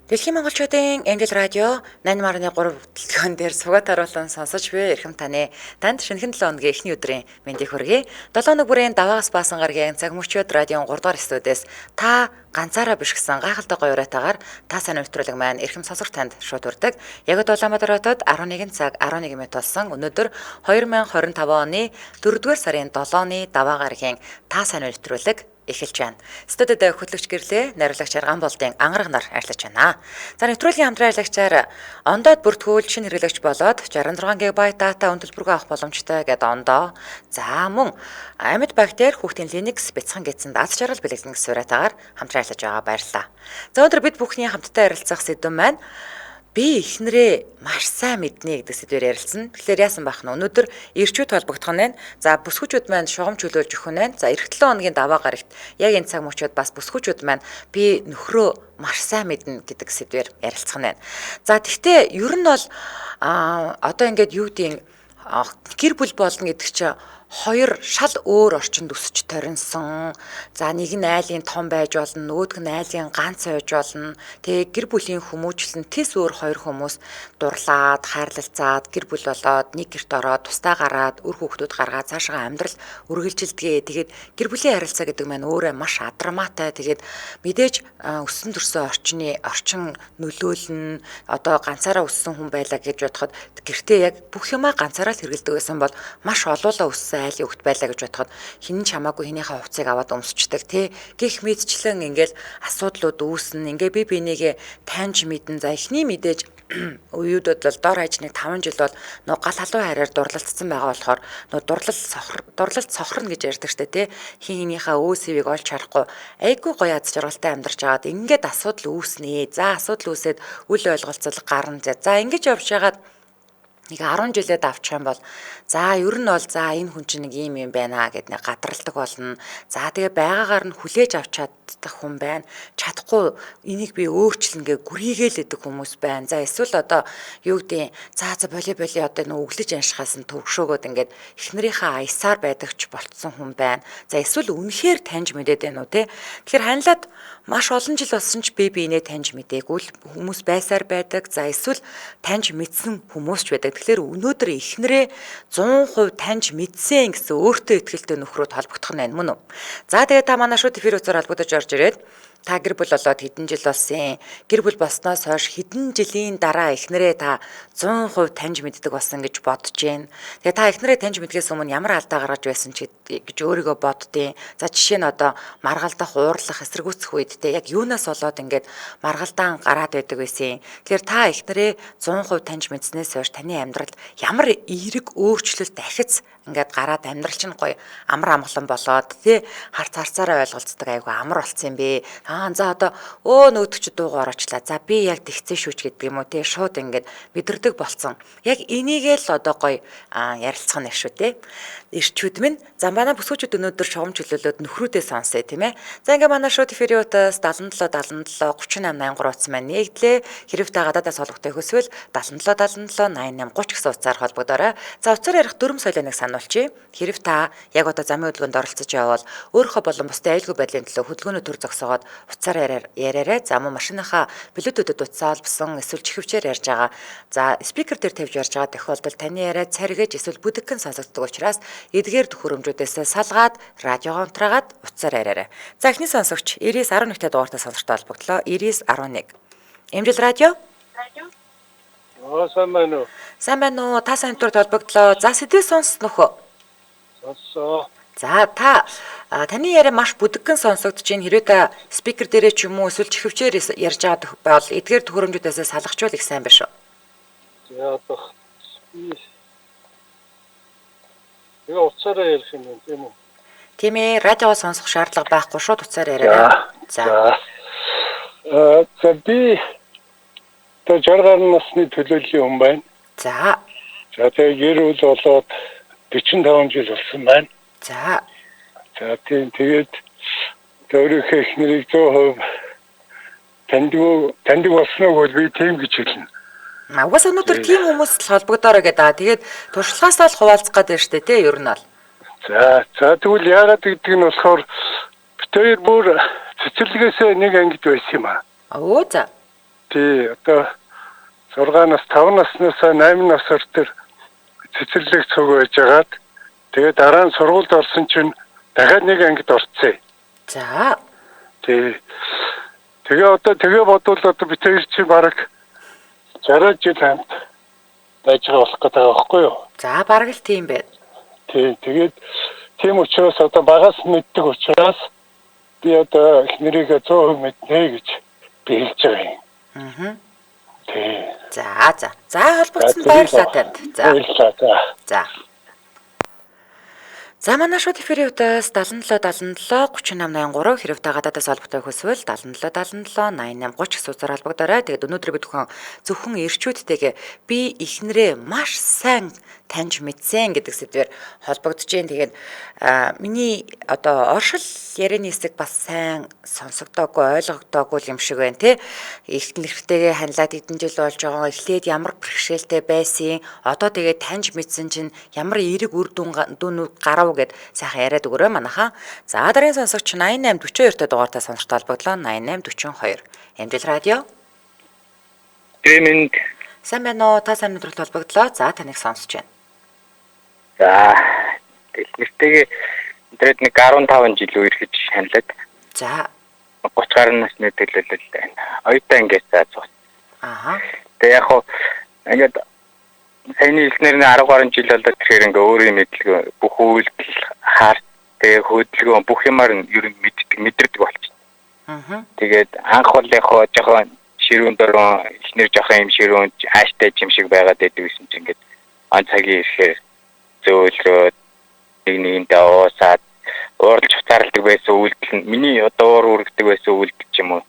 Дэлхийн монголчуудын Англи радио 88.3 дэлгүүн дээр сугаад харуулсан сонсож буй эрхэм танд шинэхэн 7 өдрийн эхний өдрийн мэндийг хүргэе. 7 өнөг бүрийн даваагаас баасан гарагийн цаг мөчөөд радион 3 дугаар студиэс та ганцаараа биш гэсэн гайхалтай гоё ураатаагаар та сайн нэвтрүүлэг маань эрхэм сонсогч танд шууд хүрдэг. Яг Улаанбаатар хотод 11 цаг 11 минут болсон. Өнөөдөр 2025 оны 4-р сарын 7-ны даваа гарагийн та сайн нэвтрүүлэг эхэлж байна. Студид хөтлөгч гэрлээ найруулагч Арган болдын ангараг нар ажиллаж байна. За нэвтрүүлгийн хамтран ажиллагчаар ондоод бүртгүүл шинэ хэрэглэгч болоод 66 ГБ дата өндөрлбөргөө авах боломжтой гэдэг ондоо. За мөн амьд бактери хүүхдийн Linux бяцхан гэсэн аз жаргал бэлэгдэн сураатаагаар хамтран ажиллаж байгаа баярлалаа. За өнөөдөр бид бүхний хамтдаа ярилцах сэдв маань би эхнэрээ маш сайн мэднэ гэдэг сэдвээр ярилцсан. Тэгэхээр яасан бах нь өнөөдөр ирчүүд холбогдох нь байна. За бүсгүүчүүд маань шугам чөлөөлж өгөх нь байна. За эх 7 хоногийн даваа гарагт яг энэ цаг мөчид бас бүсгүүчүүд маань би нөхрөө маш сайн мэднэ гэдэг сэдвээр ярилцах нь байна. За тэгтээ ер нь бол одоо ингээд юу гэдэг гэр бүл болно гэдэг чинь хоёр шал өөр орчинд өсөж торинсон. За нэг нь айлын том байж болно, нөгөөх нь айлын ганц байж болно. Тэгээ гэр бүлийн хүмүүжлэн тис өөр хоёр хүмүүс дурлаад, хайрлалцаад, гэр бүл болоод нэг гэрт ороод, тусдаа гараад, үр хүүхдүүд гаргаад цаашаа амьдрал үргэлжилдэгэ. Тэгээд гэр бүлийн харилцаа гэдэг маань өөрөө маш адрамаатай. Тэгээд мэдээж өссөн төрсөн орчин нөлөөлнө. Одоо ганцаараа өссөн хүн байлаа гэж бодоход гэртээ яг бүх юмаа ганцаараа л хэрэгэлдэг байсан бол маш олоола өссөн айлын хөвгт байлаа гэж бодоход хин ч хамаагүй хинийхээ хувцыг аваад өмсчдөг тий гих мэдчлэн ингээл асуудлууд үүснэ ингээ би бинийгээ таньж мэдэн за эхний мэдээж уюудад бол дор хаяж нэг 5 жил бол нөө гал халуун хараар дурлалцсан байгаа болохоор нөө дурлалт сохорно гэж ярьдаг штэ тий хинийхээ өөсөвийг олж харахгүй айгүй гоё аз жаргалтай амьдарч байгаад ингээд асуудал үүснэ за асуудал үүсээд үл ойлголцол гарна за ингэж явж байгаад нэг 10 жилээд авчих юм бол за ер нь бол за энэ хүн чинь нэг ийм юм байна гэд нэг гадралдаг болно. За тэгээ байгаагаар нь хүлээж авч чаддаг хүн байна. Чадахгүй энийг би өөрчлөнгээ гүрийгээл идэг хүмүүс байна. За эсвэл одоо юу гэдэг за боли одоо нэг өглөж аншихаас нь төвшөөгөөд ингээд эхнэрийнхээ аясаар байдаг ч болцсон хүн байна. За эсвэл үнэхээр таньж мэдээд байна уу те. Тэгэхээр ханилаад маш олон жил болсон ч би инээ таньж мэдээгүй л хүмүүс байсаар байдаг. За эсвэл таньж мэдсэн хүмүүс ч байдаг. Тэгэхээр өнөөдөр эхнэрээ 100% таньж мэдсэн гэсэн өөртөө ихтэй нөхрөөд холбогдох нь байна мөн үү? За тэгээ та манай шууд эфир үзээр холбогдож орж ирээд та гэр бүл болоод хэдэн жил болсон. Гэр бүл болсноос хойш хэдэн жилийн дараа эхнэрээ та 100% таньж мэддэг болсон гэж бодож байна. Тэгээ та эхнэрээ таньж мэдгээс өмнө ямар алдаа гаргаж байсан ч гэж өөрийгөө боддیں۔ За жишээ нь одоо маргалдах, уурлах, эсэргүүцэх үед те яг юунаас болоод ингээд маргалдаан гараад байдаг байсан. Тэгэхээр та эхнэрээ 100% таньж мэдснээс хойш таны амьдралд ямар эерэг өөрчлөлт дахиц ингээд гараад амьдрал чинь гоё амар амгалан болоод тий харцаараа ойлголцдог айгу амар болцсон юм бэ. За одоо нөгдөг чи дуугаар очлаа. За би яг тэгцэн шүүч гэдэг юм уу тий шууд ингээд мэдэрдэг болцсон. Яг энийгээ л одоо гоё ярилцах нь шүү тий. Ирчүүд минь за манай бүсгүүчүүд өнөөдөр шугам чөлөөлөд нөхрүүдээ сонсъё тийм ээ. За ингээ манай шууд эфирийн утас 77 38 83 утас маань нэгдлээ. Хэрэг та гадаадаас холбогдох хүсвэл 77 88 30 гэсэн утсаар холбогдорой. За утсаар ярих дүрм соёлыг сануулчих. Хэрэг та яг одоо замын хөдөлгөөнд оролцож явбал өөрийнхөө болон бусдын аюулгүй байдлын төлөө хөдөлгөөний төр зогсоогоод утсаар яриарай. За мөн машиныхаа блютутэд утсаа олбсон эсвэл чихвчээр ярьж байгаа. За спикер дээр тавьж ярьж байгаа тохиолдолд таны яриа царгэж эсвэл бүдэгхэн сонсогддог учраас эдгээр төхөөрөмжүүдээс салгаад радиогоо унтраагаад утсаар яриарай. За эхний сонсогч 9911-тэй дугаартай сонсогчтой холбогдлоо. 9911. Эмжил радио? Сайн байна уу? Сайн байна уу? Та сайн турт холбогдлоо. За сэдвээ сонсснох уу? Сонссоо. За таны яриа маш бүдэгхэн сонсогдож байна. Хэрвээ та спикер дээрээ ч юм уу эсвэл чихвчээр ярьж байгаа бол эдгээр төхөөрөмжүүдээс салгачвал их сайн байна шүү. За одоо яа утсаараа ярих юм байна тийм үү? Тийм ээ, радио сонсох шаардлага байхгүй шууд утсаар яриарай. За би тэр 60 насны төлөөллийн хүн байна. За тэгээ гэр бүл болоод 45 жил болсон байна. За тэгээд өөрийнхөө эхнэрийг 100% таньдаг болсноо бол би тийм гэж хэлнэ. Угаас өнөөдөр тийм хүмүүс л холбогдоорой гэдэг. Тэгээд туршлагаасаа л хуваалцах гэдэг нь шүү дээ, тий ер нь бол. За тэгвэл яагаад гэдэг нь болохоор бид хоёр бүр цэцэрлэгээс нэг ангид байсан юм аа. Оо за. тий одоо 6-наас 5 наснаас 8 насар тэр цэцэрлэг цуг байжгаад тэгээд дараа нь сургуульд орсон чинь дахиад нэг ангид орцсон. За. Тэгээ тэгээ бодвол одоо бид хоёр чи бараг 60 жил хамт байж байгаа болох гэдэг байхгүй юу? За бараг л тийм байд. Тэгээд тийм учраас одоо багаас мэддэг учраас би одоо их нэрийгээ 100% мэднэ гэж би хэлж байгаа юм. Аа. Тий. За холбогдсон баярлалаа танд. За. За манай шууд эфирийн үдээс 77 77 3883 хэрэгтэй гадаадаас холбогдох хүсвэл 77 77 88 30 гэсэн утгаар холбогдорой. Тэгээд өнөөдөр бид зөвхөн эрчүүдтэйгээ би ихнэрээ маш сайн таньж мэдсэн гэдэг сэдвээр холбогдож байна. Тэгээд миний одоо оршил ярианы хэсэг бас сайн сонсогдоогүй, ойлгогдоогүй юм шиг байна тий. Ихнэртэйгээ хандлаад хэдэн жил болж байгаа. Эхлээд ямар бэрхшээлтэй байсан. Одоо тэгээд таньж мэдсэн чинь ямар эерэг үр дүнүүд гарав гэд сайхан яриад өгөрөө манайхаа. За дараагийн сонсогч 8842 та дугаартай сонсогч холбогдлоо 8842. Эмдэл радио. Тэмэнд Сайн байна уу? Та сайн өдрөлт холбогдлоо. За таныг сонсож байна. за нэртэйгээ интернет нэг 15 жил үерхэж хандлаад. За 30 гаруй насны төлөөлөл байна. Оюутан ангиас заац. Ааха. Тэгээ яг хоо ингээд саяны хэлснээр 10 гаруй жил болоод тэгэхээр ингээ өөрийн мэдлэг бүх үйлдэл хаар тэгээ хөдөлгөөн бүх юмар нь ер нь мэдэрдэг болчихсон. Аа. Тэгээд анх бол яг хоо жоохон ширүүн дөрөв эхнэр жоохон юм ширүүн ааштай юм шиг байгаад байдаг гэсэн чинь ингээд он цагийн ирэхээр зөөлрөө нэгнийгдээ уусаад ууралж хуцаарладаг байсан үйлдэл нь миний одоо уур үргдэг байсан үйлдэл ч юм уу.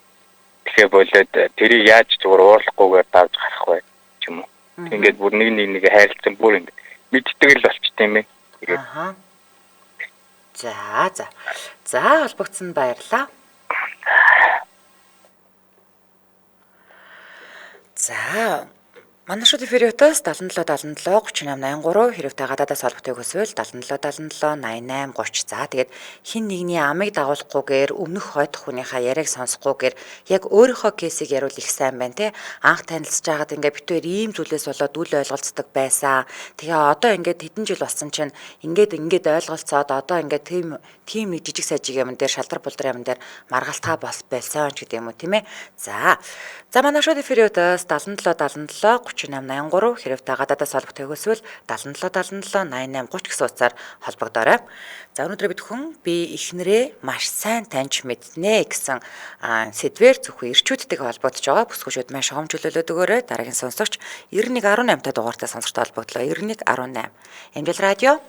Тэгэхээр болоод тэрийг яаж зүгээр уурлахгүйгээр давж гарах вэ ч юм уу. Ингээд бүр нэг хайрлцсан бүр ингээд мэддэг л болчтой юм байна. Тэгээд Ааха. За холбогдсон баярлаа. За манай шууд эфирийн утас 77 77 3883 хэрэгтэй гадаадаас холбогдох хүсвэл 77 77 88 30. За тэгээд хин нэгний амыг дагуулахгүйгээр өмнөх хойдох хүнийхээ яриаг сонсохгүйгээр яг өөрийнхөө кейсийг яривал их сайн байна те. Анх танилцж байгаад ингээ битүүр ийм зүйлээс болоод үл ойлголцдог байсан. Тэгээ одоо ингээд хэдэн жил болсон чинь ингээд ойлголцоод одоо ингээд тийм нэг жижиг сажиг юм дээр шалдар булдар юм дээр маргалтаа бас байсан ч гэдэг юм уу тийм ээ. За манай шууд эфирийн утас 77 77 3883 хэрэгтэй гадаадаас холбогдох хүсвэл 77 77 88 30 гэсэн утсаар холбогдоорой. За өнөөдөр бид би ихнэрээ маш сайн таньж мэднэ гэсэн сэдвээр зөвхөн эрчүүдтэйгээ холбогдож байгаа. Бүсгүүчүүд маань шогом чөлөөлөд өгөөрэй. Дараагийн сонсогч 9118 та дугаартай сонсогч холбогдлоо. 9118. Эмдэл радио.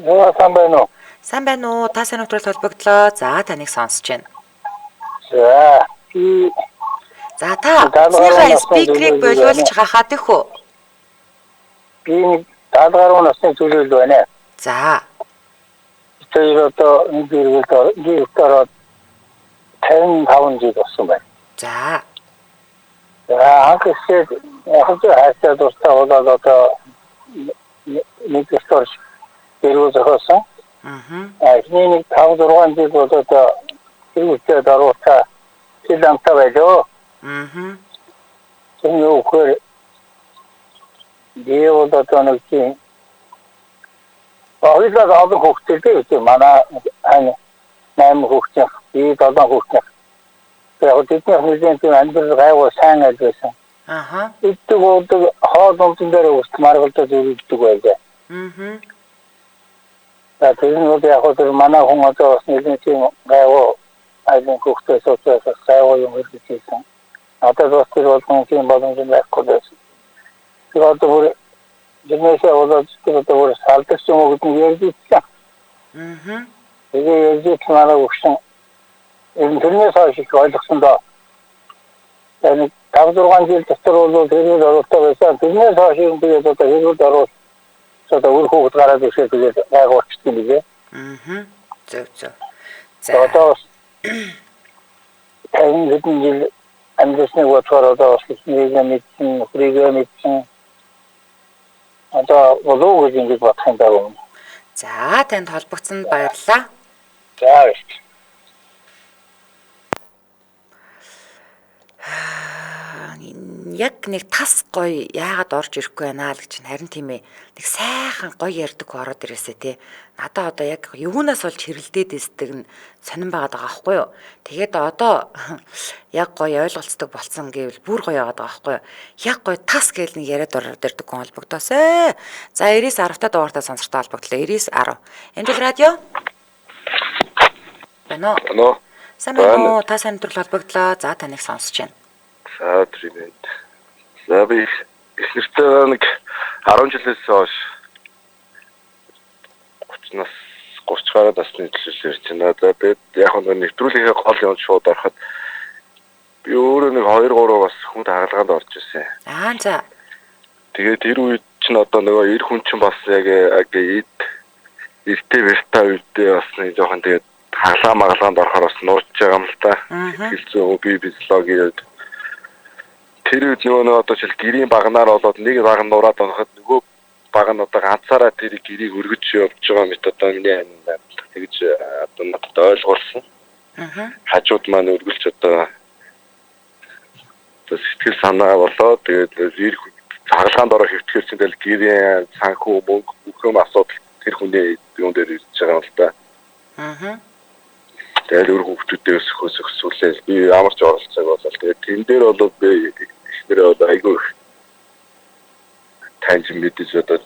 Яа сайн байна уу? Сайн байна уу? Та сайн өдрөлт холбогдлоо. За таныг сонсож байна. За та цэцгийн спикерийг боловлж хахаад их үү? Би 70 гаруй насны зүйлэл байна. За. Тэр одоо нэг гэрэлд 55 жил болсон байна. За. Анх ихсээд яг хаашаа дуртай болоод одоо нэг стор гэрэл зохиосон. Эхний 5-6 жил болоод гэрэлд даруутаа сэлэмтэй байлоо. Тэр юу хөр диэвол одоо нэг тийм ойлоо одоо хөвчтэй тийм манай 8 хөвчтэй би 7 хөвчтэй. Яг тэдний хүлэн тийм амьдрал гайваа сайн ажилласан. Аха. Иддэг болдог хоолундын дээр үст маргалдаж үргэлжлэдэг байлаа. Тэр нь яг одоо манай хүн одоо нэг тийм гайваа айлын хөвчтэй соцоос гайваа юм хэлсэн. Одоо зөстөр болгон тийм боломж байхгүй байсан. Тэр одоо бүр гэнэсээ болоод тэр одоо бүр салдагч юм уу гэдэг нь ярьж ирсэн. Тэгээ ярьж ирсэн өгсөн. Тэрнээс хойш их ойлгосон доо. Тэгээд 5-6 жил дотор бол тэрний оруулалтаа байсан. Тэрнээс хойш юм тэгээд одоо хэрүүл оруулалт одоо үр хөвгт гараад ирсэн тэгээд гайхуулчихсан билээ. Зөв. За одоо хэдэн жил амьдсны бодохоор одоо нэг мэдсэн, хүрээгээ мэдсэн. Одоо болоо гэж ингэж бодох юм даа. За танд холбогдсонд баярлалаа. За. яг нэг тас гоё яагаад орж ирэхгүй байна л гэж харин тийм ээ. Нэг сайхан гоё ярьдаг ороод ирээсэ тий. Надаа одоо яг юунаас болж хэрэлдээд эсдэг нь сонирн байгаад байгаа байхгүй юу. Тэгээд одоо яг гоё ойлголцдог болсон гэвэл бүр гоё яваад байгаа байхгүй юу. Яг гоё тас гээл нэг яриад ороод ирдэг хүн холбогдоосэй. За 99 10-та дугаартай сонсортой холбогдлоо. 99 10. Амжилт радио. Бано. Сайн байна уу? Та сайн өдрөл холбогдлоо. За таныг сонсож байна. За тийм. За би эхнэртэй нэг 10 жилээс хойш 30-наас 30 гаруй насны төлөөлөл ярьж байна. За тэгээд яг нэг нэвтрүүлгийн гол юм шууд ороход би өөрөө нэг 2 3 бас хүн хагалгаанд орж ирсэн. За. Тэгээд тэр үед чинь одоо нөгөө эр хүн чинь бас яг эртээ вертаа үедээ бас нэг жоохон тэгээд хагалгаанд орохоор бас нууж байгаа юм л та. Хэлцүү би физиологийн тэр үед нөгөө одоо жишээл гэрийн багнаар болоод нэг баг нь нураад оноход нөгөө баг нь одоо ганцаараа тэр гэрийг өргөж явж байгаа мэт одоо миний тэгж одоо надад ойлгуулсан. Хажууд маань өргөлж одоо сэтгэл санаа болоод тэгээд хагалгаанд орох хэвтгэр чинь тэгэл гэрийн санхүү мөнгө бүхэм асуудал тэр хүний юм дээр ирж байгаа юм л та. Тэгээд өөр хүмүүстэй өсөхөөс би ямарч оролцоог болол тэгээд тэн дээр бол би ихнэрээ одоо айгүй таньж мэдэж одоо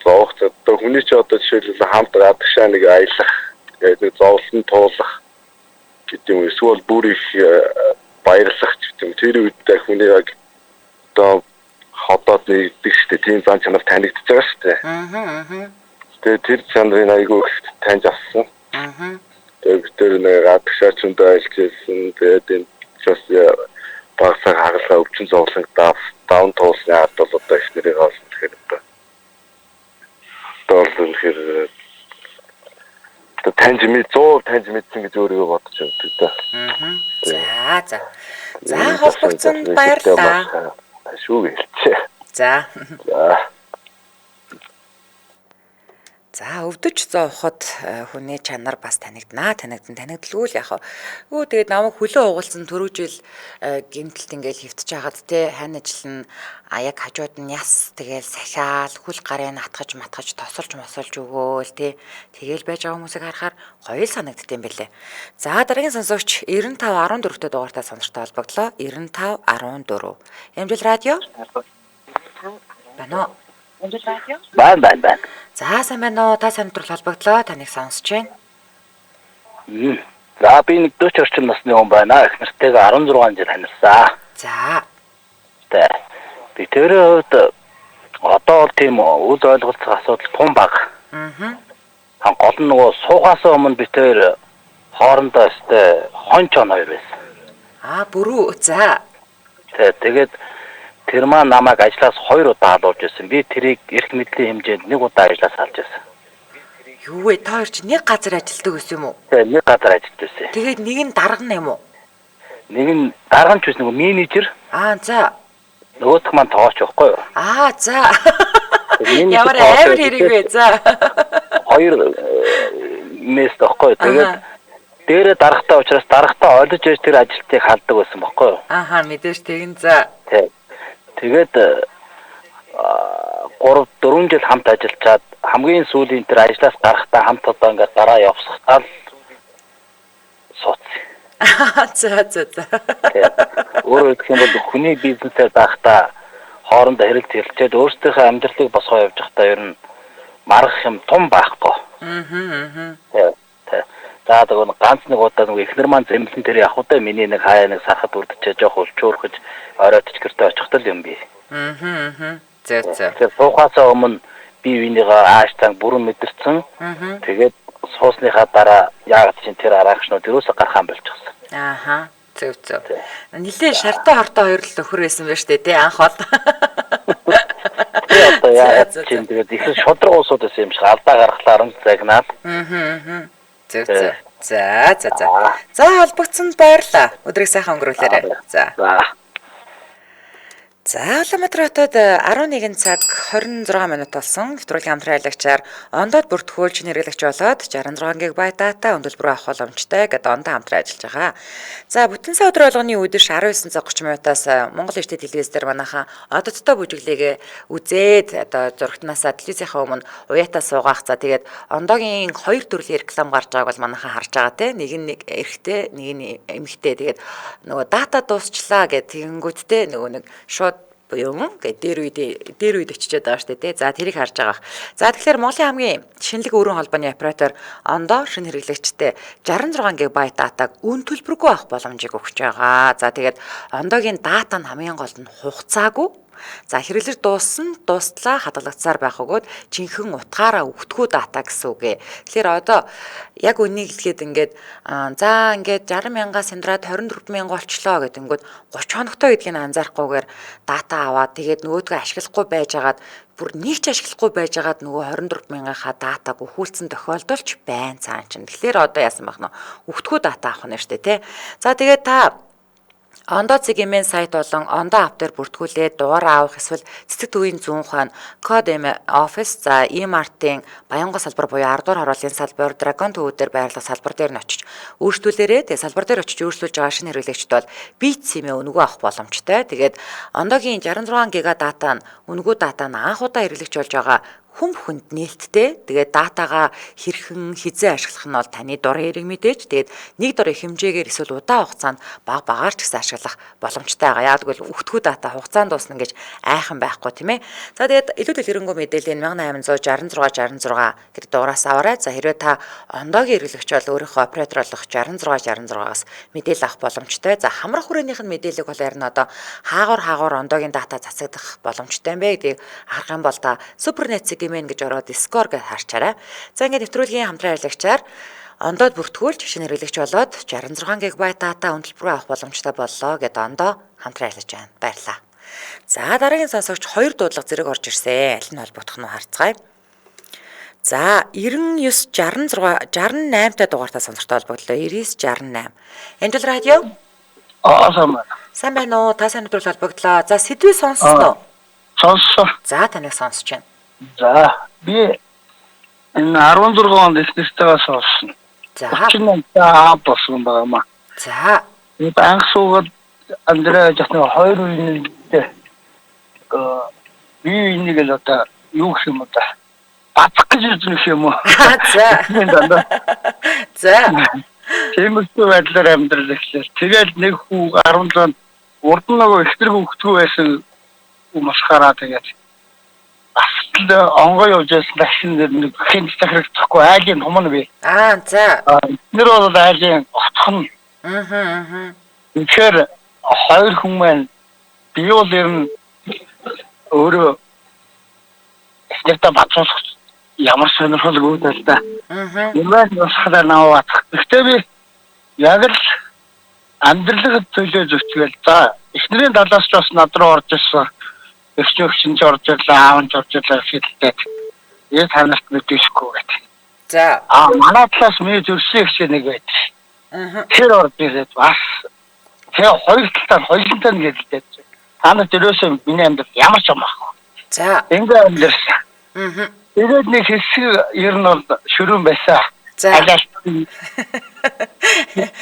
зоох одоо хүний ч одоо жишээлбэл хамт гадагшаа нэг аялах тэгээд нэг зовлон туулах гэдэг юм эсвэл бүр их баярлах гэдэг юм тэр үед хүний яг одоо хотод нэгдэг штэ тийм зан чанар танигдчихж байгаа штэ. Тэгээд тэр чанарыг айгүй таньж авсан. Тэгээд тэр нэг гадагшаа ч үндэ ажиллаж ирсэн. Тэгээд энэ бас багсаа хагалгаа өвчин зовлон даун туулсны ард бол одоо их нэрийг олсон тэгэхээр одоо тэгэхээр таньж мэдсэн гэж өөрийгөө бодож байдаг да. За холбогдсон баярлалаа. Шүү гэлцээ. За. За өвдөж зооход хүний чанар бас танигдалгүй л яах вэ? Тэгээд намайг хөлөө угуулсан төрүүжил гэмтэлт ингээл хөвтөж хагаад те хань ажил нь яг хажууд нь яс тэгэл сахиал хүл гарын атгаж тосолж мосолж өгөөл те тэгэл байж байгаа хүмүүсийг харахаар гоё санагдд юм бэлээ. За дараагийн сонсогч 95 14-т дугаартай сонортой холбогдлоо. 95 14. Амжилт радио. Бано. Амжилт радио. Байна. За сайн байна уу? Та сайн өдрөл холбогдлоо. Таныг сонсож байна. За би нэг 40 орчим насны хүн байна. Эхнэртэйгээ 16 жил танилцсан. За. Би тэрийн хувьд одоо бол тийм үл ойлголцох асуудал тун баг. Гол нь нөгөө суугаас өмнө би тэр хоорондоо өстэй хонч он хоёр байсан. Бүрүү. За. Тэгээд тэр маань намайг ажлаас 2 удаа алуулж ирсэн. Би тэрийг эрх мэдлийн хэмжээнд 1 удаа ажлаас алж ирсэн. Юу вэ? Та хоёр чи нэг газар ажилладаг гэсэн юм уу? Нэг газар ажиллаж байсан. Тэгээд нэг нь дарга юм уу? Нэг нь дарга ч биш нөгөө менежер. За. Нөгөөх маань тоогооч байхгүй юу? За. Ямар амар хэрэг вэ? За. 2 мест байхгүй. Тэгээд дээрээ даргатай учраас даргатай олж ирж тэр ажилтныг халдаг байсан байхгүй юу? Мэдээж тэгин за. Тэгээд 3-4 жил хамт ажиллаад хамгийн сүүлийн тэр ажлаас гарахтаа хамт одоо ингээд дараа явсахтаа сууцсан. За. Өөрөөр хэлэх юм бол хүний бизнесээр даахтаа хоорондоо хэрэг зэрлчээд өөрсдийнхөө амьдралыг босгоо явж байхдаа ер нь маргах юм том байхгүй. За тэгвэл ганц нэг удаа нэг эхнэр маань зэмлэн тэр явах удаа миний нэг хаяа нэг сархад үрдчээ жоох улчуурхаж оройтч гэртээ очихтал юм би. За. Тэр суухаас өмнө би винийгаа ааш танг бүрэн мэдэрсэн. Тэгээд суусныхаа дараа яг чинь тэр араагчнууд юусаа гарахаан болчихсон. Зөв. Нилээ шартай хортой хоёр л өхөр байсан байж тээ анх бол. Одоо яа чинь тэгээд их шудраг уусууд байсан юм шиг алдаа гаргалаар нь загнаад. Зөв. За холбогдсон баярлаа. Өдрийг сайхан өнгөрүүлээрэй. За. За Улаанбаатар хотод 11 цаг 26 минут болсон. Нэвтрүүлгийн хамтран аялагчаар ондоод бүртгүүлж хэрэглэгч болоод 66 ГБ дата өндөлбөр авах боломжтой гэдээ ондоо хамтран ажиллаж байгаа. За бүтэн сая өдөр болгоны үдшир 19 цаг 30 минутаас Монгол Эртний телевиз дээр манайхан ододтой бүжиглэгээ үзээд одоо зурагтнаасаа телевизийнхаа өмнө уяатаа суугаах. За тэгээд ондоогийн хоёр төрлийн реклам гарч байгааг бол манайхан харж байгаа те. Нэг нь эрэгтэй, нэг нь эмэгтэй. Тэгээд нөгөө дата дуусчлаа гэх тэгэнгүүттэй нөгөө нэг шууд буюу ингээд дээр үед очиод байгаа шүү дээ. За тэрийг харж байгаа. За тэгэхээр Монголын хамгийн шинэлэг өргөн холбооны оператор ондоо шинэ хэрэглэгчтэй 66 ГБ датаг үн төлбөргүй авах боломжийг өгч байгаа. За тэгээд ондоогийн дата нь хамгийн гол нь хугацаагүй. За хэрэглэж дуустлаа хадгалагдсаар байх өгөөд жинхэнэ утгаараа өгтгүү дата гэсэн үг ээ. Тэгэхээр одоо яг үнийг хэлэхэд ингээд за ингээд 60 мянгаас хямдраад 24 мянга болчлоо гэдэг ингээд 30 хоногтой гэдгийг анзаарахгүйгээр дата аваад тэгээд нөгөөдгөө ашиглахгүй байжгаад бүр нэг ч ашиглахгүй байжгаад нөгөө 24 мянгийнхаа датаг өхүүлсэн тохиолдол ч байна цаан чинь. Тэгэхээр одоо яасан байх нь өгтгүү дата авах нь шүү дээ тий. За тэгээд та ондоо цэгийн сайт болон ондоо ап дээр бүртгүүлээд дугаараа авах эсвэл цэцэг төвийн 100 хаан код офис за e-mart-ийн Баянгол салбар буюу 10 дугаар хорооллын салбар Дракон төвүүдээр байрлах салбар дээр нь очиж өөрчлөлөөрэй. Тэгээ салбар дээр очиж өөрчлүүлж байгаа шинэ хэрэглэгчд бол бит симээ өнгөө авах боломжтой. Тэгээд ондоогийн 66 ГБ дата нь өнгөө дата нь анх удаа хэрэглэгч болж байгаа хүм хүнд нээлттэй. Тэгээд датагаа хэрхэн хизээ ашиглах нь бол таны дурын эрэг мэдээж. Тэгээд нэг дурын хэмжээгээр эсвэл удаан хугацаанд багаар ч гэсэн ашиглах боломжтой байгаа. Яг гэвэл өгтгүү дата хугацаанд дуусна гэж айхан байхгүй тийм ээ. За тэгээд илүү дэлгэрэнгүй мэдээлэл 1866 66 гэдэг дугаараас аваарай. За хэрвээ та ондоогийн хэрэглэгч бол өөрийнхөө оператор болох 66 66-аас мэдээлэл авах боломжтой. За хамрах хүрээнийх нь мэдээлэл бол харин одоо хаагур ондоогийн дата цацагдах боломжтой юм бэ гэдгийг харах юм бол та Супернет гэмэн гэж ороод скор гэж харчаарай. За ингээд нэвтрүүлгийн хамтран аялагчаар ондоод бүртгүүлж шинэ хэрэглэгч болоод 66 ГБ дата өндлбөрөө авах боломжтой боллоо гэд ондоо хамтран аялагч байна. Баярлалаа. За дараагийн сонсогч 2 дуудлага зэрэг орж ирсэн. Аль нь холбогдох нь харцгаая. За 99 66 68 та дугаартаа сонсогчтой холбогдлоо. 99 68. Энжел радио. Сайн байна уу? Та сайн өдрөл холбогдлоо. За сэдвээ сонссноо? Сонссон. За таныг сонсож байна. За би энэ 16 онд эснэстээс болсон. За. Чиний аа болсон байна. За. Би банк суугаад Андрей жахны 2 үеийнхээ би энийг л одоо юу гэх юм одоо бацх гэж үзэх юм уу? За. За. Тиймэрхүү байдлаар амьдрал эхлэв. Тэгээд нэг хүү 17 урд нь нөгөө ихтер хөвгтгүү байсан хүмүүсхаараа тэгээд асл онгой явж байсан таксин дээр нэг хинт захирагдахгүй айлын том нь би. За. Нэр бол айлын отхон. Тэгэхээр хоёр хүн маань би бол ер нь өөрөө ихтэй бацуулах ямар сонирхолгүй л да. Ямар насхалаа наваад. Гэхдээ би яг л амьдралд төлөө зөвчгөл. За эхнэрийн далаас ч бас над руу орж ирсэн. Өчнөөрчин ч орж ирлээ, аав нь орж ирлээ гэхэлтэй. Энэ танаас мэдээшгүй гэдэг. За. Манай талаас миний зөрсөн их нэг байдаг. Тэр орж ирээд бас тэр хоёр талтай нь гэдэлтэй. Та нар дөрөөсөө миний амьдрал ямар ч юм аахгүй. За. Ингээ амьдрсан. Тэгээд нэг хэсэг ер нь бол шүрэн байсан. За.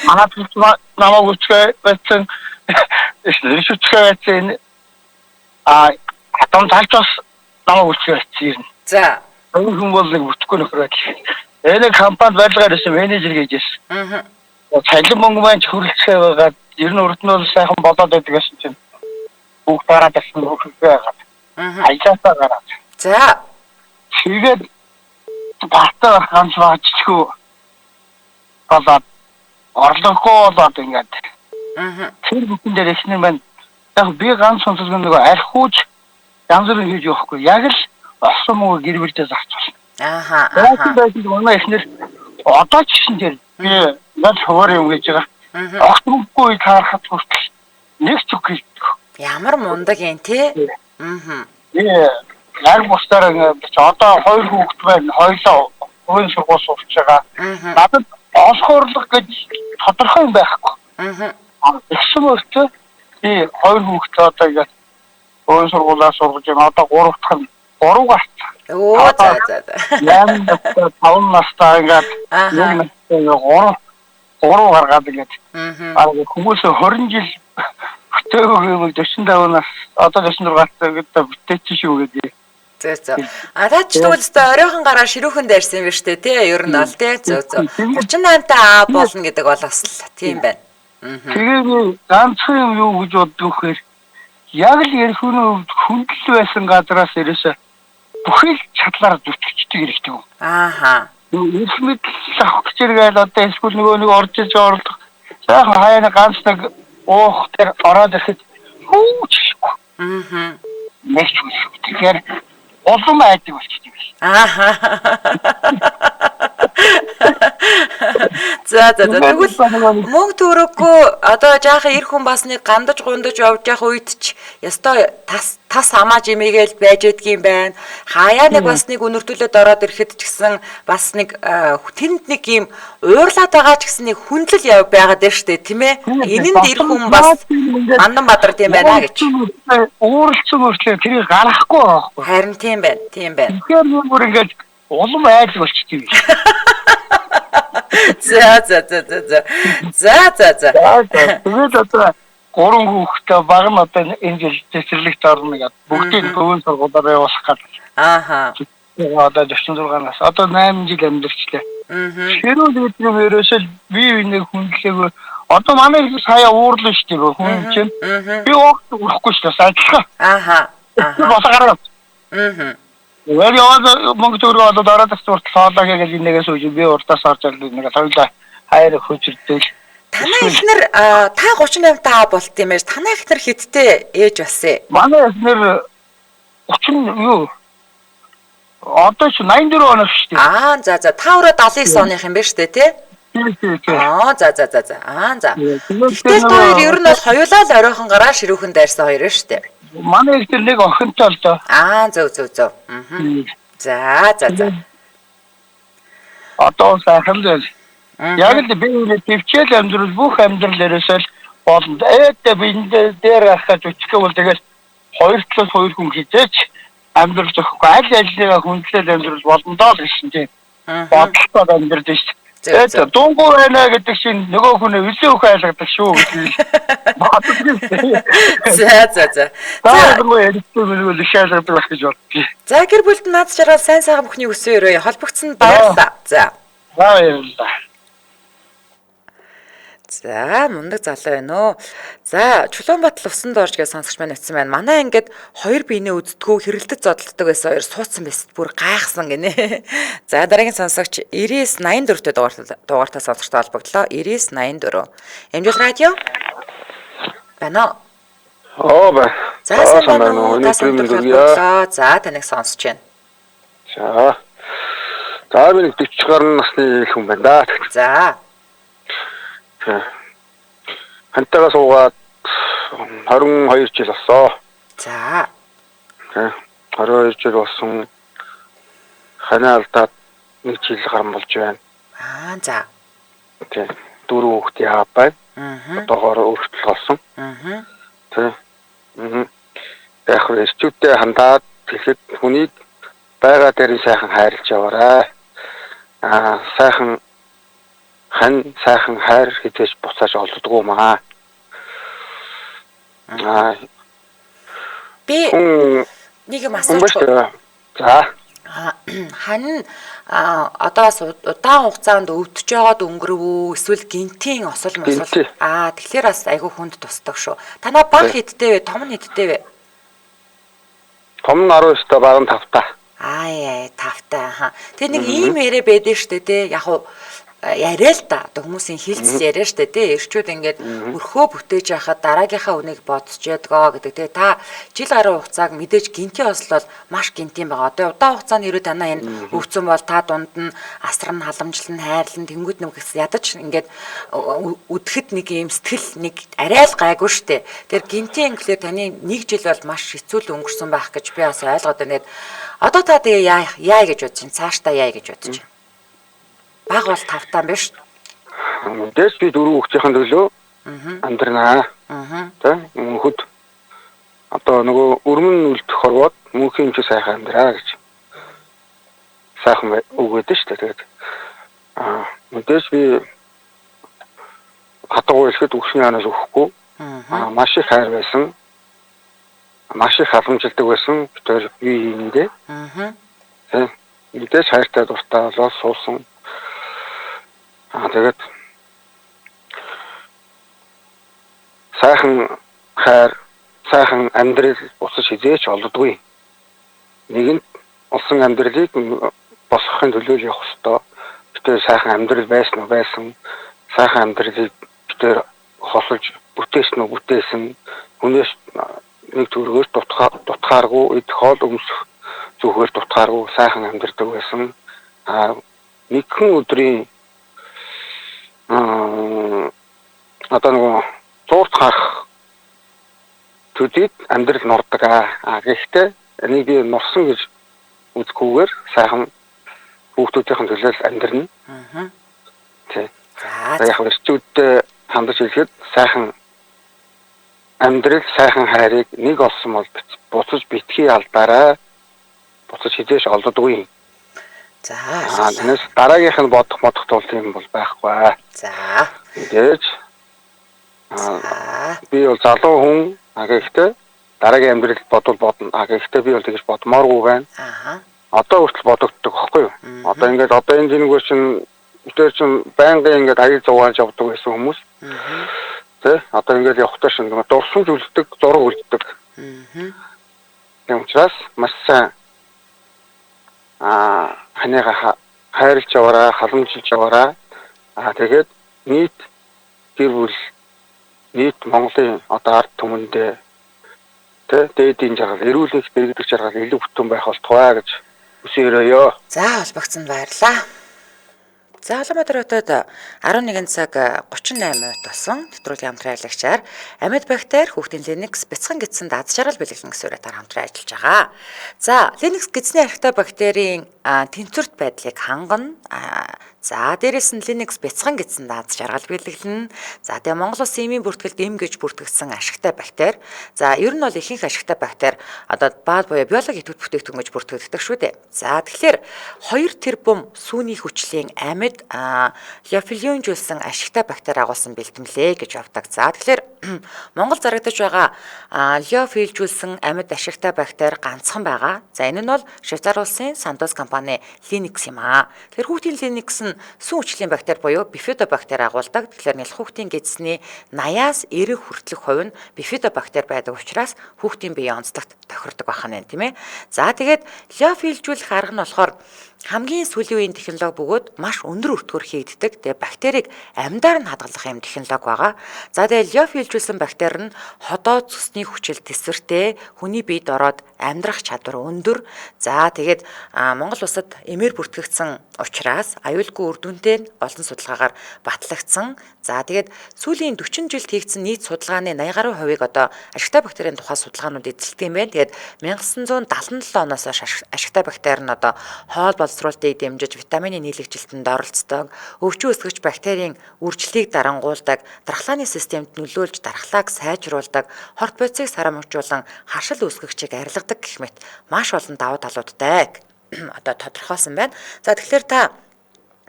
Манай талаас намайг үчгээ байсан. Шүчгээ байсан. Хатам залж бас намайг үчгээ байсан. За. Энэ хүн бол нэг бүтэхгүй нөхөр байл. Энэ компанид барилгаар ирсэн менежер гэж байсан. Цалин мөнгө маань хөрөлцөө байгаа. Ер нь урд нь бол сайхан болоод байдаг гэсэн чинь бүгд гараад ирсэн хөрөлцөө байгаа. Аяласаа гараад. За. Тэгээд батар ганц баачгүй болоод орлогогүй болоод ингээд. Тэр бүхэн дээр ихнэр маань яг би ганц сонсгон нэг архиуж янз бүрийн хийж явахгүй. Яг л олсон мөнгө гэр бүлдээ зарцуулна. Тэгээд манай ихнэр одоо ч гэсэн тэр би над хуваар юм гэж байгаа. Огтмоггүй таарахад хүртэл нэг ч үг хэлдэг. Ямар мундаг юм те? Яг бусдаар ингээд одоо хоёр хүүхэд байна. Хоёулаа хувийн сургууль сурч байгаа. Надад олохорлог гэж тодорхой юм байхгүй. Эсвэл би хоёр хүүхэд одоо ингээд Өвөн сургуулаа сургаж байна. Одоо 3 дахь нь 3 гарсан. Оо за. 8 настай 5 настай ингээд нэг настай 3 гаргаад ингээд хүмүүс 20 жил хөтөөгөө 45 нас одоо 46 настай гэдэг бүтээч шүү гэдэг. За. Та ч тэгвэл өстой оройхон гараа ширүүхэн дайрсан юм биш үү те? Ер нь бол те. Зөв. 38 та болно гэдэг бол бас л тийм байна. Тэгээд ганцхан юм юу гэж боддог вэхээр яг л ярих хүндэл байсан газараас ерөөсө бүхэл чадлаар зүтгэждэг хэрэгтэй юм. Ааха. Их мэдл авах гэж иргээл одоо эсвэл нөгөө нэг орж иж орлох. Сайхан хаяа ганц нэг уух тэр ороод ирэхэд хүүчихгүй. Нэч үгүй. Тэгэхээр улам айдаг болчихсон юм. Ааха. За. Тэгвэл мөнгө төрөхгүй одоо жаахан ир хүн бас нэг гандаж гундаж явж явах үед ч ёстой тас хамааж имээгээл байж байдгийм байна. Хаяа нэг бас нэг өнөртөлөд ороод ирэхэд ч гэсэн бас нэг тэнд нэг юм уурлаад байгаа ч гэсэн нэг хүндлэл байгаад байна штэ тийм ээ. Энэнд ир хүн бас мандан бадар тийм байна гэж. Ууралцсан өөрчлөө тэрийг гаргахгүй байхгүй. Харин тийм байна. Тэгэхээр бүр ингээд улам айж болчихсон юм. За. Тэгээд одоо 3 хүүхэдтэй баг нь одоо энэ жил цэцэрлэгт орно гэдэг. Бүгдийг өвөн сургуулаараа явуулах гэдэг. Ааха. Одоо 46 нас. Одоо 8 жил амьдэрчлээ. Ширүү гэдэг нь ерөөсөө бие биенээ хүндлээгүй. Одоо манай их сая уурлаа шүү дээ хүн чинь. Би уухгүй шүү дээ адилхан. Ааха. Босгараа. Өөр яваад мөнгө төрөө одоо дараа тасч урт хоолоо гэж нэгээс үгүй би уртаас орж ирлээ нэг хоёулаа хайр хөчөрдөл. Танай ихнэр та 38 та болт юм яаж танай ихнэр хиттэй ээж басээ. Манай ихнэр 30 юу? Одоо ч 84 оноос шүү дээ. За. Та өөрөө 79 оных юм байна шүү дээ тий? За. За. Гэтэл та хоёр ер нь бол хоёулаа л оройхон гараа ширүүхэн дайрсан хоёр шүү дээ. Манай ихнэр нэг охинтой л доо. Зөв. За. Одоо сайхан л. Яг л би энэ төвчл амьдрал бүх амьдрал ерөөсөө болно. Ээдээ бинд дээр ахаж өчгөө бол тэгэл 2+2 хүн хизээч амьдрал зөхгүй аль алигаа хүндлэл амьдрал болно доо гэсэн тийм. Бодлоо амьдрал шүү. Тэгээд дунгуй байна гэдэг чинь нөгөө хүн өлөө өх айлгадаг шүү гэж. За. Нөгөө ярьдаг шаалгадаг гэж бодчих. За гэр бүлд наад жаргал сайн бүхний өсөө өрөө холбогдсон баярлалаа. За. Баярлалаа. За мундаг залуу байна уу. За Чулуунбаатар Усанд орж гэж сонсогч маань утсан байна. Манай ингээд хоёр биенээ үздэггүй хэрэлдэж зодтолдог байсан хоёр суудсан байсан. Бүр гайхсан гинэ. За дараагийн сонсогч 9984-т дугаартаа сонсогчтой холбогдлоо. 9984. Эмжил радио. Байна уу? Бай. За сайн байна уу? За таныг сонсож байна. За би 40 гаруй насны хүн байна да. За. Хантайгаа суугаад 22 жил болсоо. За. 22 жил болсон. Ханаа алдаад 1 жил гарсан болж байна. За. 4 хүүхдийн аав байна. Одоогоор өөрчлөлт болсон. Яг эрчүүдтэй хандаад тэгэхэд хүнийг байга дээр сайхан хайрлаж яваарай. Сайхан хайр хизээж буцааж олддоггүй маа. Би нэг юм асууж байна. За. Хань одоо удаан хугацаанд өвдөж байгаад өнгөрөв үү? Эсвэл гинтийн осол мосол. Тэгэхээр бас айгүй хүнд тусдаг шүү. Танаа баг хиттэй вэ? Том нь хиттэй вэ? Том нь 19 та, баг нь 5 та. 5 та. Тэгээ нэг ийм яриа байдэн штэ тий. Яг уу яриа л да. Одоо хүмүүсийн хилцэл яриа штэ тий. Эрчүүд ингээд өрхөө бүтээж байхад дараагийнхаа үнийг бодож ядгаа гэдэг тий. Та жил гаруй хугацааг мэдээж гинтийн осол бол маш гинтийн байгаа. Одоо удаан хугацаанд ирүү танаа энэ өвцөн бол та дунд нь асран халамжлан хайрлан тэнгүүд нэг гэсэн ядаж ингээд үдэхэд нэг юм сэтгэл нэг арай л гайгүй штэ. Тэр гинтийн инглээр таны 1 жил бол маш хэцүү өнгөрсөн байх гэж би бас ойлгоод байна. Одоо та тэгээ яа гэж бодож байна? Цаашдаа яа гэж бодож байна? Баг бол 5 таа биш. Мэдээж би 4 хүүхдийн төлөө амьдрнаа. Тэ мөнхөд одоо одоо нөгөө өрмөн үлдэх хорвоод мөнхийн ч сайхан амьдраа гэж. Сайхан өгөөд шүү дээ. Тэгээд мэдээж би хатгуу ихэд өгшний анаас өгөхгүй. Маш их хайр байсан. Маш их халамжилдаг байсан. Тэр би хийндээ. Мэдээж хайртай дуртай болоод суусан. Тэгээд сайхан хайр, сайхан амьдрал босож хизээч олддгүй. Нэгэнт олсон амьдралыг босгохын төлөө явах ёстой. Тэр сайхан амьдрал байсан. Сайхан амьдралыг тэр хосолж бүтээсэн үү бүтээсэн. Хүнээс нэг төргөөс дутгааргүй, идэх хоол өмсөх зүгээр дутгааргүй сайхан амьдрдаг байсан. Нэгэн өдрийн одоо нөгөө зурд харах төдийд амьдрал нордог. Гэхдээ энийг би норсон гэж үзэхгүйгээр сайхан хүүхдүүдийн төлөө амьдрна. Тэг. Яг эрчүүдтэй хандаж хэлэхэд сайхан амьдрал, сайхан хайрыг нэг олсон бол буцаж битгий алдаарай. Буцаж хизээш олддоггүй. За. Тэрнээс дараагийнх нь бодох тул юм бол байхгүй. За. Тэгэж би бол залуу хүн. Гэхдээ дараагийн амьдрал бодно. Гэхдээ би бол тэгэж бодмооргүй байна. Одоо хүртэл бодогддог байхгүй юу? Одоо ингээд энэ зингээр чинь тэр чинь байнгын ингээд аяг зугааж явдаг байсан хүмүүс. Тэ одоо ингээд явахтаа шин дурсамж үлддэг, зураг үлддэг. Тийм учраас маш сайн ханыга хайрлж яваарай, халамжилж яваарай. Тэгээд нийт гэр бүл нийт Монголын одоо ард түмэндээ тэ дээдийн жаргал, эрүүл их дэргэдэг жаргал илүү бүтэн байх болтугай гэж хүсээрөөё. За холбогдсон баярлаа. За Улаанбаатар хотод 11 цаг 38 минут болсон. Нэвтрүүлгийн хамтран ажиллагчаар амьд бактери хүүхдийн Linux бяцхан гидсэнд аз жаргал бэлгэлэн гэсэн хамтран ажиллаж байгаа. За Linux гидсний архтай бактерийн тэнцвэрт байдлыг хангана. За дээрэс нь Linux бяцхан гидсэнд аз жаргал бэлгэлэн. За тэгээ Монгол Улсын эмийн бүртгэлд эм гэж бүртгэгдсэн ашигтай бактери. За ер нь бол ихэнх ашигтай бактери одоо баал буюу биологи идэвхтэй бүтээгдэхүүн гэж бүртгэгддэг шүү дээ. За тэгэхээр 2 тэрбум сүүний хүчлийн амьд лиофилионжуулсан ашигтай бактери агуулсан бэлтгэлээ гэж авдаг. За тэгэхээр Монгол зарагдаж байгаа лиофилжүүлсэн амьд ашигтай бактери ганцхан байгаа. За энэ нь бол Швейцар улсын Sandoz компани Linux юм аа. Тэгэхээр хүүхдийн Linux нь сүүн хүчлийн бактери буюу бифидобактери агуулдаг. Тэгэхээр нэлх хүүхдийн гидсний 80-аас 90 хүртэлх хувь нь бифидобактери байдаг учраас хүүхдийн биеийн онцлогт тохирдог байна тийм ээ. За тэгээд лиофилжүүлэх арга нь болохоор хамгийн сүүлийн үеийн технологи бөгөөд маш өндөр өртгөөр хийгддэг. Тэгээ бактерийг амьдаар нь хадгалах юм технологи байгаа. За тэгээ лиофилжүүлсэн бактери нь ходоо цусны хүчил тэсвэртэй хүний биед ороод амьдрах чадвар өндөр. За тэгээд Монгол улсад эмээр бүртгэгдсэн учраас аюулгүй үр дүнтэй олон судалгаагаар батлагдсан. За тэгээд сүүлийн 40 жилд хийгдсэн нийт судалгааны 80 гаруй хувийг одоо ашигтай бактерийн тухай судалгаанууд эзэлдэг юм байна. Тэгээд 1977 оноос хойш ашигтай бактери нь одоо хоол боловсруулалтыг дэмжиж витамины нийлэгжилтэнд оролцдог, өвчин үүсгэгч бактерийн үржлийг дарангуулдаг, дархлааны системд нөлөөлж дархлааг сайжруулдаг, хорт бодисыг сарамжуулан харшил үүсгэгчийг арилгадаг гэх мэт маш олон давуу талуудтай одоо тодорхойлсон байна. За тэгэхээр та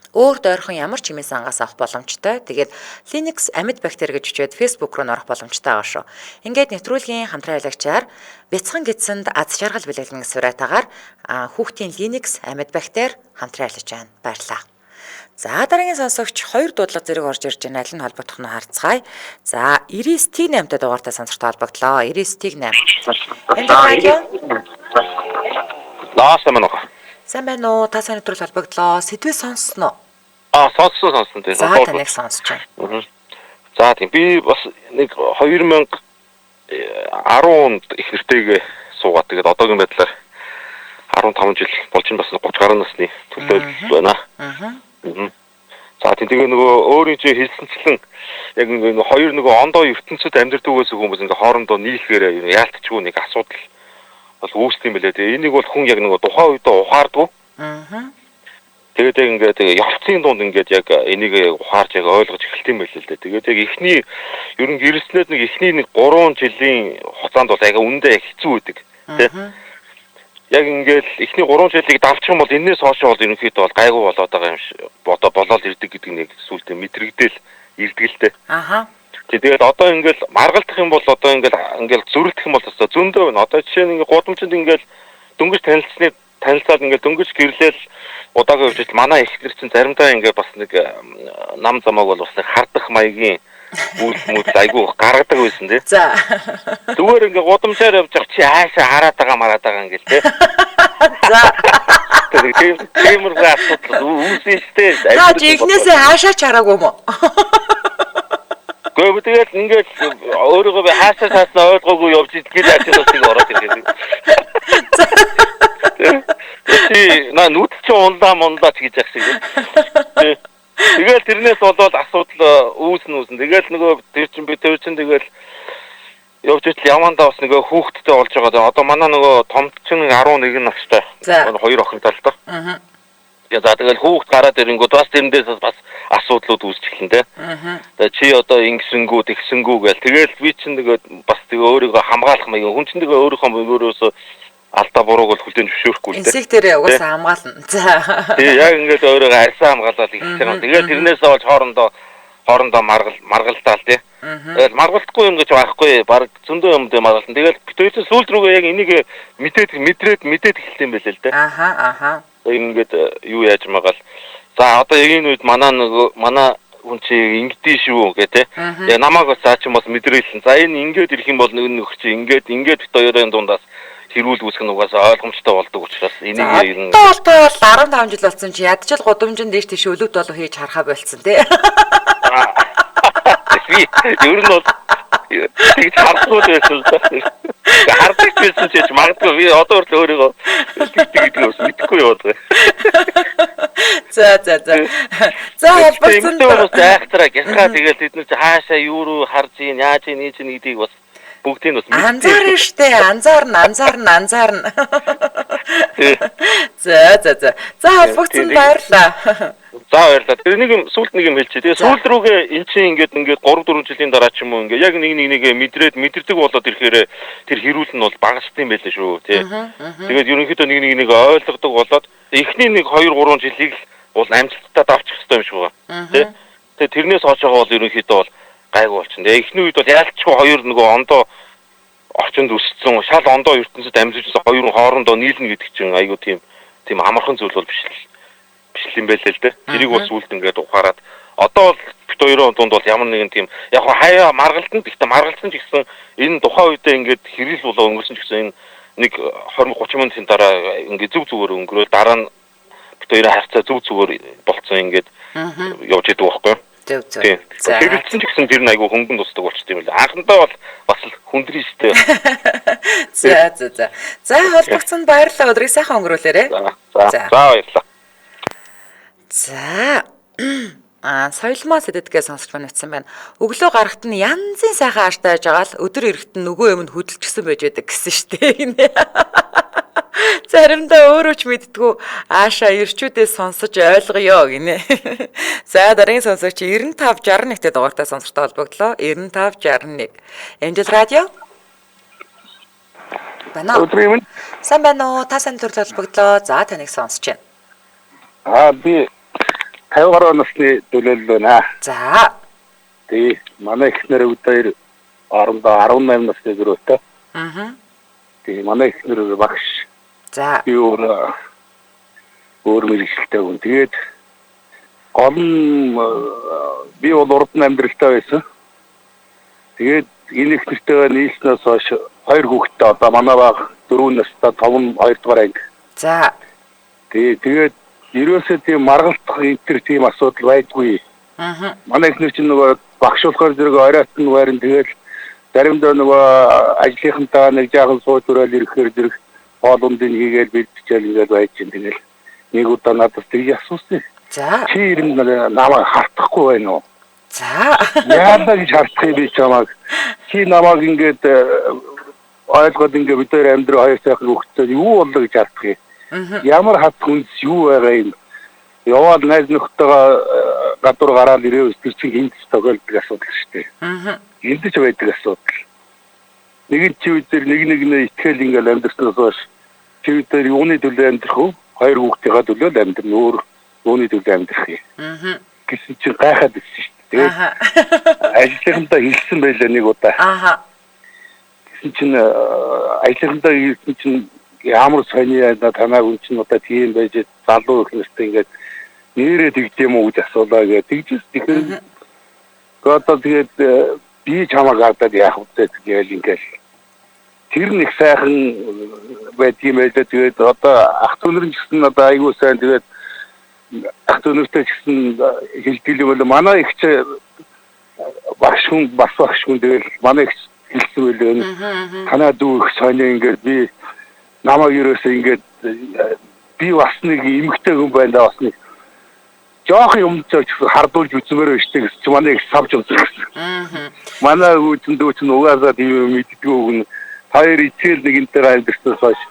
өөр дойрхон ямар ч хэмээс ангаас авах боломжтой. Тэгээд Linux амьд бактери гэж хичээд Facebook руу орох боломжтой байгаа шүү. Ингээд нэвтрүүлгийн хамтран аялагчаар бяцхан гидсэнд аз жаргал бэлгэлэн сураатаагаар хүүхдийн Linux амьд бактери хамтран ажиллаж байна. Баярлалаа. За дараагийн сонсогч 2 дуудлага зэрэг орж ирж байна. Аль нь холбогдох нь харцгаая. За 99-8-тай дугаартай сонсогчтой холбогдлоо. 99-8. Энд радио. Наасан мөн. Сайн байна уу? Та сайн нэвтрүүл холбогдлоо. Сэдвээ сонссноо? Сонссон тийм. За таныг сонсож байна. За тийм би бас нэг 2010 онд их нэртэйгээ суугаад тэгээд одоогийн байдлаар 15 жил болж бас 30 гаруй насны төлөөлөл байна. За тэгээ нөгөө өөрийн чинь хэлсэнчлэн яг нэг хоёр нөгөө ондоо ертөнцид амьдардаг хүмүүс ингээ хоорондоо нийлэхээр яалтчгүй нэг асуудал бол үүсдэг юм билээ. Тэгээ энийг бол хүн яг нөгөө тухайн үедээ ухаардгүй. Тэгээд яг ингээд явцын дунд ингээд яг энийг ухаарч яг ойлгож эхэлт юм байл л дээ. Тэгээд яг эхний ер нь гэрснээд нэг эхний нэг 3 жилийн хугацаанд бол яг үндэ хэцүү байдаг. Тэ. Яг ингээд эхний 3 жилийг давчих юм бол энээс хойш бол ерөнхийдөө бол гайгүй болоод байгаа юм шиг болоод ирдэг гэдэг нэг сүултээ мэдрэгдэл ирдгэлтэй. Аха. Тэгээд одоо ингээд маргалдах юм бол одоо ингээд зүрхлэх юм бол зөндөө байна. Одоо жишээ нь ингээд гудамжинд ингээд дөнгөж танилцаад ингээд дөнгөж гэрлээл удаагийн үеч манай эхнэр чинь заримдаа ингээд бас нэг нам замааг бол бас хардах маягийн үйл айгүй гаргадаг байсан тий. За. Зүгээр ингээд гудамжаар явж байгаа чи хаашаа хараад байгаа ингээд тий. За. Тиймэр асуудал үүсэжтэй. Наа жигнэсээ хаашаа чараагүй юм уу? Гэхдээ тэгээд ингээд өөрийгөө би хаашаа цаасаа ойлгоогүй явж идгээд ажиглалтыг ороод ирэхэд. Тий, нүд чи унлаа ч гэж яах шиг. Тэгэл тэрнээс болоод асуудал үүснэ. Тэгэл нөгөө тэр чин тэгэл явж ичл явандаа бас нөгөө хүүхдтэй болж байгаа. Одоо манай нөгөө том чин 11 настай. Хоёр охин талдаа. Аа. За тэгэл хүүхд гараад ирэнгүүт бас тэрнээс бас асуудлууд үүсч эхэлнэ те. Тэгээ чи одоо ингэсэнгүү тэгсэнгүү гэл тэгэл би чинь нөгөө бас тэгээ өөрийгөө хамгаалах маяг хүн чинь тэгээ өөрөөсөө алдаа бурууг бол хүлээн зөвшөөрөхгүй л те. Инсек дээр угаасаа хамгаална. За. Тэгээ яг ингээд өөрийгөө арьсан хамгаалаад их чинь. Тэгээ тэрнээс болж хоорондоо маргалдаа л те. Тэгэл маргалтгүй юм гэж байхгүй баг зөндөө юм дээр маргална. Тэгэл битүүсэн сүүл рүүгээ яг энийг мэдээд эхэлсэн юм байлээ л те. Аха. Ингээд юу яаж магаал. За одоо яг энэ үед манай хүн чи ингэдэй шүү гэ тэ. Яг намайг бас цаа чи бас мэдрээлсэн. За энэ ингээд ирэх юм бол нөхөр чи ингээд бит хоёрын дундаас хэрүүл үүсгэх нь угаасаа ойлгомжтой болдог учраас энийг ер нь одоо 15 жил болсон чи ядчил гудамжинд дээш тийш өлөд болоо хийж харахаа болцсон тий. Би ер нь бол тэгж харахгүй байсан л да. Хардаг байсан ч магадгүй би одоо өөртөө өөрийгөө мэдхгүй яваад байгаа. За. За холбогдсон бас айхтраа гяхаа тэгэл тэд нар чи хаашаа юу руу харж ийн яаж ийн гэдгийг бас бүгдийг бас анзаарна штэ анзаарна. За. За холбогдсон баярлаа. За баярлалаа. Тэр нэг юм сүлд нэг юм хэлчихэ. Тэгээ сүүл рүүгээ эн чинь ингээд 3-4 жилийн дараа ч юм уу ингээд яг нэг мэдэрдэг болоод ирэхээр тэр хэрүүл нь бол багасдаг юм байлээ шүү тий. Тэгээд ерөнхийдөө нэг ойлгодог болоод эхний 1-2-3 жилийг л бол амжилттай давчих хэрэгтэй юм шиг байгаа. Тий. Тэгээд тэрнээс хойшоо бол ерөнхийдөө бол гайгүй болчихно. Тэгээ эхний үед бол яалтчгүй хоёр ондоо орчинд өссөн шал ондоо ертөнцид амьсгалсан хоёр хоорондоо нийлнэ гэдэг чинь айгүй тийм амархан зүйл бол биш юм байлээ л дээ. Тэрийг бас үлд ингээд ухаарад одоо бол бит хоёрын дунд бол ямар нэгэн тийм яг хаяа маргалдан гэхдээ маргалсан ч гэсэн энэ тухайн үедээ ингээд хэрэл болоо өнгөрсөн ч гэсэн энэ нэг 20-30 минутын дараа ингээд зүгээр өнгөрөөл дараа нь бит хоёрын харьцаа зүгээр болцсон ингээд явж идэг байхгүй. За. Хэрэлцсэн ч гэсэн тэр айгүй хөнгөн тусдаг болчтой юм байна. Анхандаа бол бас л хүндрэн штэ. За. За холбогдсон баярлалаа. Өдрийг сайхан өнгөрүүлээрэй. За баярлалаа. За. Соёлмаа сэддгээ сонсч байна. Өглөө гарахт нь янзын сайхан ааштай байж байгаа л өдөр ирэхэд нь нөгөө юм хөдөлчихсөн байж байдаг гэсэн штэ. Заримдаа өөрөө ч мэддгүү аашаа ирчүүдээс сонсож ойлгоё гинэ. За дараагийн сонсогч 9561-тэй дугаартай сонсогчтой холбогдлоо. 9561. Амжилт радио. Бана. Өдрийн Сайн байна уу? Та сайн төрөл холбогдлоо. За таныг сонсож байна. Би 50 гаруй насны төлөөлөл байна. За. Тий, манай эхнэр өдөр орондоо 18 насны зөрөөтэй. Тий, манай эхнэр багш. За. Би өөр мэргэжилтэй хүн. Тэгээд гол нь би бол урд амьдралтай байсан. Тэгээд энэ их нэртэйгээ нийлснээс хойш 2 хүүхэдтэй одоо манай баг 4 настай 5 2 дугаар анги. За. Тэгээд ерөөсөө тийм маргалдах энэ тийм асуудал байдгүй. Манай их нэр чинь нөгөө багш болохоор зэрэг оройт нь байран тэгээд заримдаа нөгөө ажлынхантаа нэг жаахан сууж өрөөл ирэхээр зэрэг хоолундыг хийгээл бэлтжээл ингээд байж чинь тэгэл нэг удаа надад тэгж асуусан. За. Чи ер нь намайг хартахгүй байна уу? За. Яагаад гэж хартах юм бэ чамайг? Чи намайг ингээд ойлгоод ингээд бид хоёр амьдрал хоёр сайхан хөвгтөө юу болоо гэж хартах юм. Ямар хат хүнс юу байгаа юм? Яваад найз нөхдөйгөө гадуур гараад ирээ тэр чинь хинтс тохиолдог асуудал шүү дээ. Хинтс байдаг асуудал. Нэг чи үдээр нэг итгэл ингээл амьдрснаас хойш чи үдээр юуны төлөө амьдрах вэ? Хоёр хүүхдийнхээ төлөө амьдрах өөр юуны төлөө амьдрах юм. Гэсэн чи гайхаад ирсэн шүү дээ. Ажлынхаа хэлсэн байлаа нэг удаа. Гэсэн чинь ажлынхаа хэлсэн чинь ямар сони танаа хүн чинь одоо тийм байж залуу их нэртэй ингээд нэрээ тэгдэм үү гэж асуулаа гэдэг. Тэгжээс тэгэхээр одоо тэгээд би чамаа гадаад яах вэ гэж ингээд тэр нэг сайхан байдгийм байлаа. Тэгээд одоо ах дүүнэр нь гэсэн одоо айгүй сайн тэгээд ах дүүнэртэй гэсэн хэлдэг юм бол манай их ч багш хүн тэгэл манай их хэлсэн байлаа. Танаа дүү их сони ингээд би намайг ерөөсөө ингээд би бас нэг эмгтэй хүн байна бас нэг жоох юм ч хардуулж үзмээр байна шүү дээ. Манай их савж үзэх гэсэн. Манай дүү чинь угаасаа тийм мэддэггүй хүн хоёр итгэл нэг энэ төр амьдсан хойш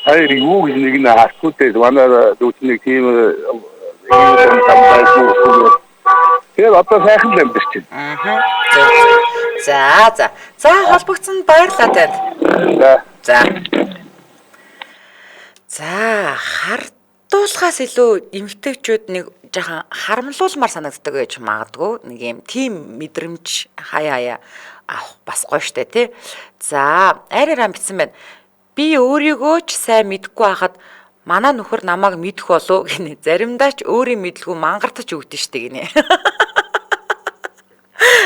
хоёр юу гэж нэг нь хасгүйтэй манай дүү чинь нэг тийм тэгээд одоо сайхан л амьдч чинь. За холбогдсон баярлалаа танд. За хардуулахаас илүү эмгтээчүүд нэг жоохон харамлуулмаар санагддаг гэж магадгүй. Нэг юм тийм мэдрэмж хаяа авах бас гоё штэ тий. За арайраа бичсэн байна. Би өөрийгөө ч сайн мэдгүй байхад манай нөхөр намайг мэдэх болов гинэ. Заримдаа ч өөрийн мэдлгүй мангартаж өгдөн штэ гинэ.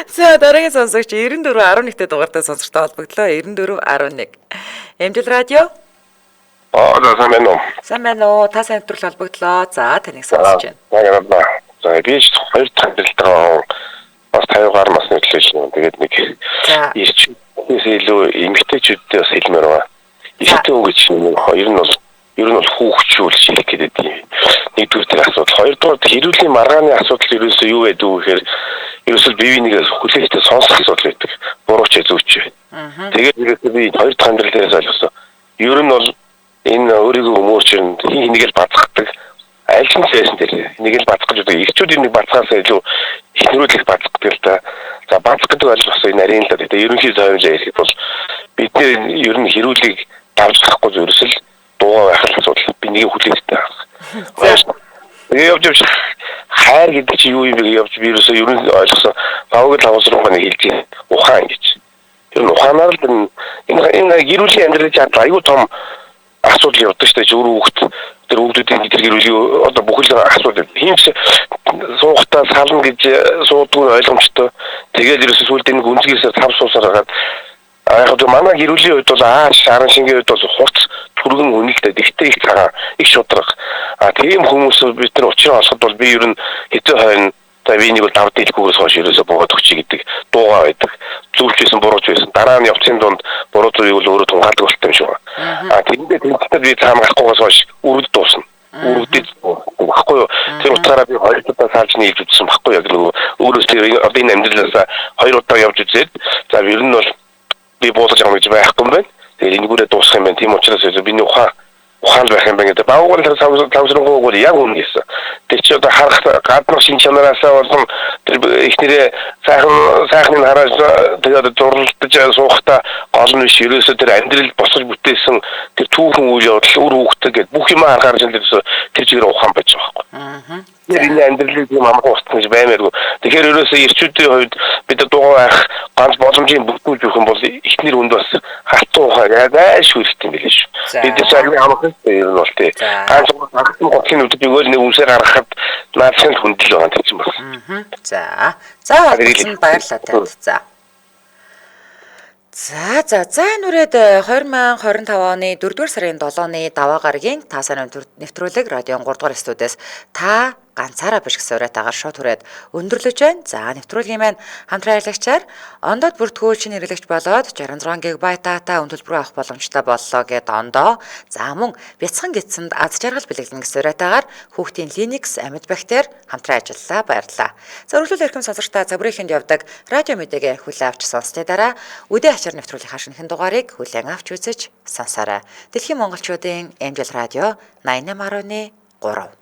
За дараагийн сонсогч 94.11-т дугаартай сонсогчтой холбогдлоо. 94.11. Эмжил радио. Сайн байна уу? Та сайн нэвтрүүл холбогдлоо. За таныг сонсож байна. За би 2 дахь дэлгэрэн бас 50 гаруй насны төлөөч юм. Тэгээд нэг ирчээс илүү эмгтээчүүдтэй бас хэлмээр байна. Ихтэй үг гэж юм. Ер нь бол хүүхчүүлж хэлэх гэдэг юм. Нэгдүгээр тэр асуудал. Хоёрдугаар хэрүүлийн маргааны асуудал ерөөсөө юу гэдэг вэ гэхээр ерөөсөө бивнийг хүлээхтэй сонсох асуудал байдаг. Буруу ч зөвч байна. Тэгээд ерөөсөө би 2 дахь амьдралаас ойлгосон. Ер нь бол энэ өөрийгөө өмөрчөн нэг л бацгадаг. Аль ч байсан тэр нэг л бацгаж байгаа. Ирчүүдийн нэг бацгаас илүү хинрүүлэх бацгадаг л да. За бацгах гэдэг бол бас энэ нарийн л да. Тэгээд ерөнхий зовлон хийх бол бидний ер нь хэрүүлийг давж гарахгүй зөвөрсөл дуугаа байх асуудал. Би нэг хүлээхтэй байна. Тэгээд явж хайр гэдэг чинь юу юм бэ явж вирусоо ер нь ойлгосон. Тавг л авсруугаа нэг хэлж ухаан гэж. Тэр ухаанаар л энэ гэрүүлийн амьдралын чадвар аюу том асуудал явдаг шүү дээ. Өөр хүүхд тэр хүүхдүүдийн тэр гэрүүлийн одоо бүхэл асуудал хинч суухтаа сална гэж суудгүй ойлгомжтой. Тэгээд ерөөсөө сүлдээ нэг үнцгийсээр тав суусаар хагаад яг л манай гэрүүлийн хувьд бол шарын шингийн хувьд бол хурц түргэн үнэлтэй дэгтэй их цагаан их шудраг. Тийм хүмүүс бид нар учраа олоход бол би ер нь хэзээ хойно за винийг бол давд дийлгүүгээс хойш ерөөсөө богод өгчий гэдэг дуугаа байдаг. Зүвч байсан бурууч байсан. Дараа нь явцын дунд буруу зүйлийг бол өөрөө тунгаалдаг болтой юм шиг байна. Тэгэхдээ тэмцэлд би цаам гарахгүйгээс хойш үрд дуусна. Үрдэд багхгүй юу. Тэр утгаараа би 2 удаа сaalж нийлж үзсэн багхгүй яг нөгөө өөрөөс тэр одоо энэ амьдралаас 2 удаа явж үзээд за ер нь бол би боолж байгаа гэж байхгүй юм байна. Тэгээд энэгүүрээ дуусах юм байна. Тийм учраас би нэг ухаан байх юм байна гэдэг. Баагуул тавсрангууг бол яг үнэ гэсэн. Тэг чи одоо харах гаднах шин чанараасаа болон тэр ихнэрээ сайхныг хараад тэгээд зурлаж суухта гол нь биш ерөөсөө тэр амьдрал босож бүтээсэн тэр түүхэн үйл явдал үр хөвгтэй гэдэг бүх юм харахаар тэр чигээр ухаан байж байгаа байхгүй. Энэ амьдралыг юм амархан устгах гэж баймааргүй. Тэгэхээр ерөөсөө ирчүүдийн хувьд бид дуугаа байх ганц боломжийн бүтүүлж өгөх юм бол ихнэр хүнд бас хатуу ухаа яг ааш хэрэгтэй юм билээ шүү. Бид зөвхөн амархан ер нь бол тий. Ганц хатуу готлын үдд өгөөл нэг үсээр гаргахад наадсан хүндэл байгаа юм чинь бас. За баярлалаа танд. За энэ үрээд 2025 оны 4-р сарын 7-ны даваа гарагийн та сайн нэвтрүүлэг радион 3-р студиэс та ганцаараа биш гэсэн уриатаагаар шууд хүрээд өндөрлөж байна. За нэвтрүүлгийн маань хамтран аялагчаар ондоод бүртгүүлчин хэрэглэгч болоод 66 ГБ дата өндөрлбөрөө авах боломжтой боллоо гэд ондоо. За мөн бяцхан гидсэнд аз жаргал бэлэглэн гэсэн уриатаагаар хүүхдийн Linux амьд бактери хамтран ажиллалаа. Баярлалаа. За өргөлөөл эрхэм сонсогчдаа забрыхэнд явдаг радио мэдээгээ хүлээн авч сонсны дараа үдээ ачаар нэвтрүүлгийн шинэхэн дугаарыг хүлээн авч үзэж сонсоорой. Дэлхийн монголчуудын Эмжил радио 88.3